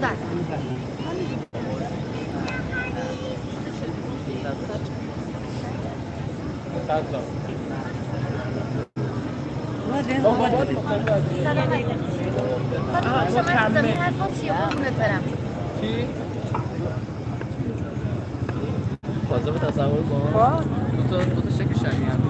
19. چی؟ تازه به تصور کن دو تا شکل شنی هم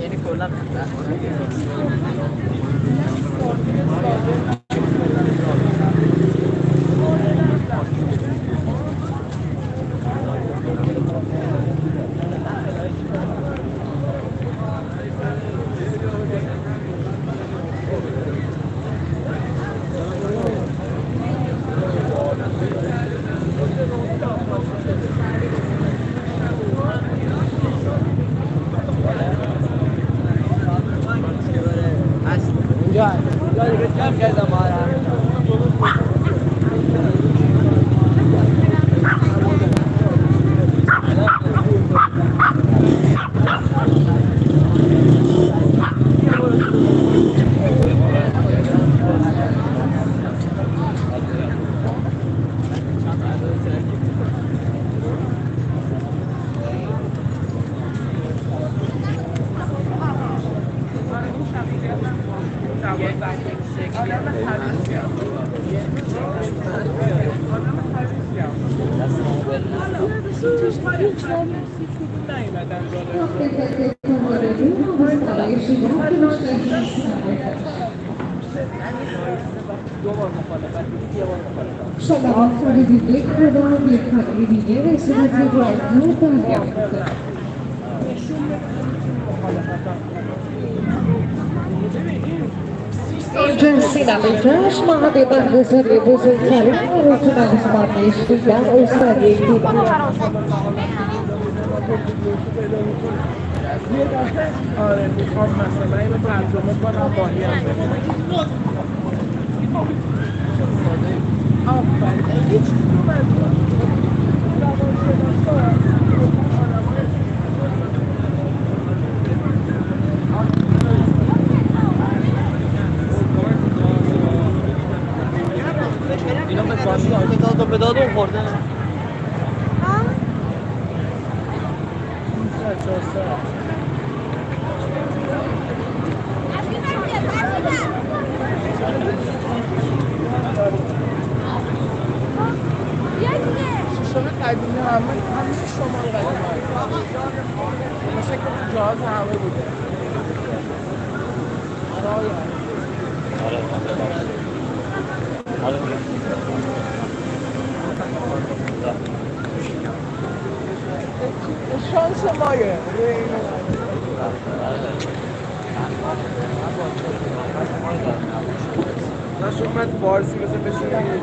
یعنی کلا شما خارج یک خدا یک خانه دیگه به صورت درایو دریافت کنید. جنسی نمیتونش ما به بندازاری بزرگترین روتون آزمانش بگم استادی دیدم. آره میخوام مثلا اینو ترجمه کنم باهی هم آفرین هیچ کدوم از اینا به داد اون خورده شما قدیمی همه شما قدیمی مثل که تو جهاز همه بوده شانس مایه داشت اومد بارسی مثل بشونه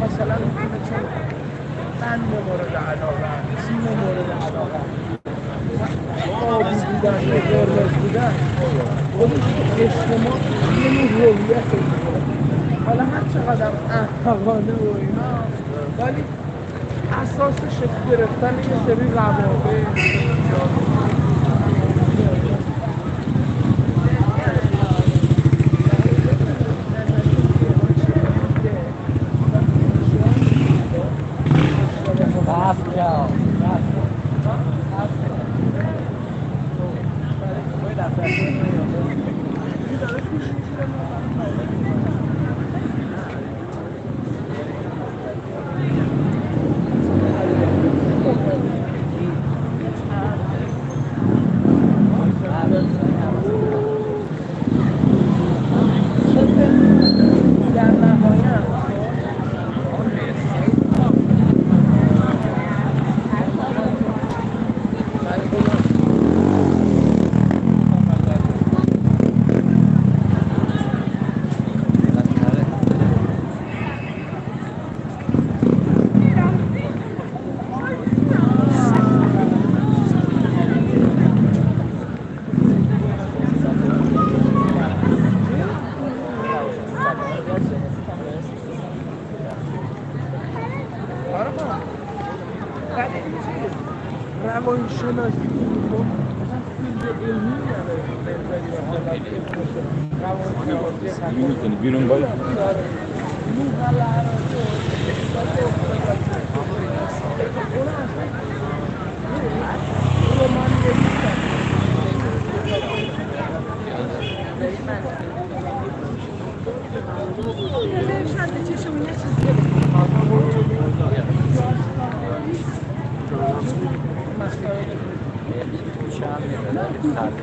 مثلا چون قند مورد علاقه سیم مورد علاقه آبی بودن یا قرمز بودن خودش اجتماع یه نوع هویت حالا هر چقدر احمقانه و اینا ولی اساس شکل گرفتن یه سری روابط علمی نداره بهتری و حالت اینو میکنی بیرون باید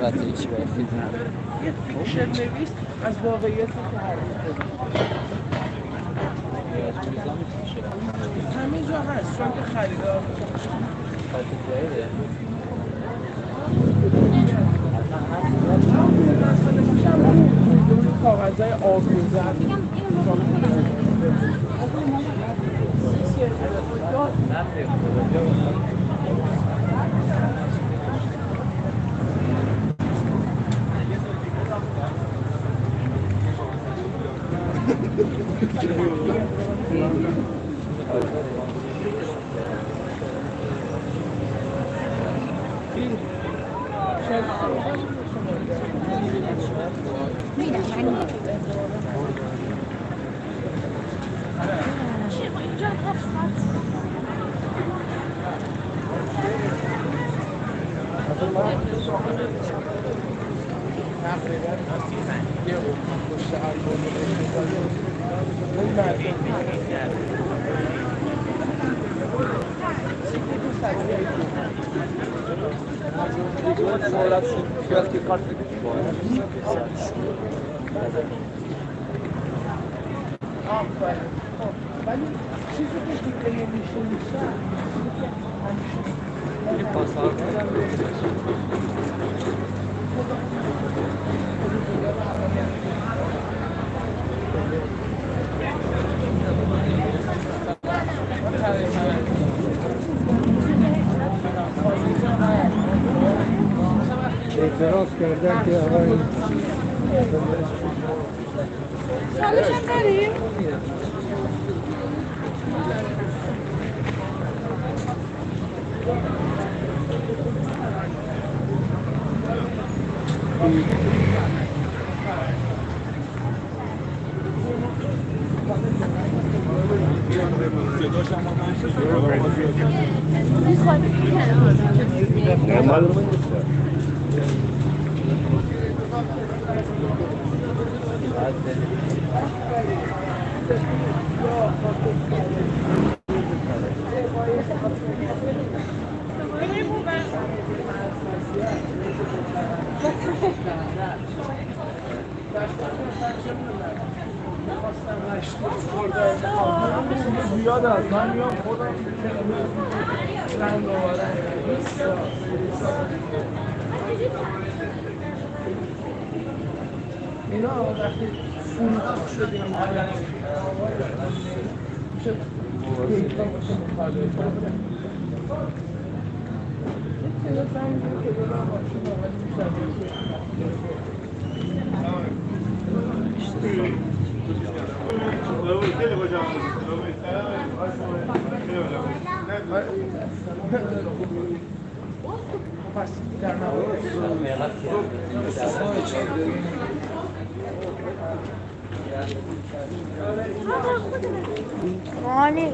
خلوت هیچی باید فیلم نداره یه فیکشن نویس از واقعیتی که حرف همه جا هست چون که خریدار خط جاییده کاغذهای آبیزه ولی چیزی که دیگه نمیشه این پاسار اعتراض کردن که آقای سالش هم داریم؟ زیاد است من میام خودم چند آورم اینا وقتی فروخ شدیم میشه دیتا باشه مطالعه کنم پس در مالی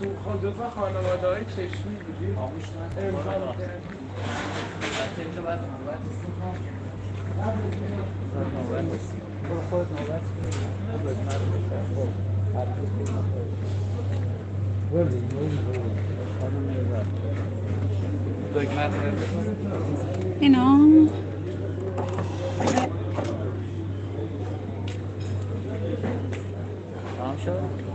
تو خودتا خانواده های چشمی بودی؟ امکان اینا تمام شد؟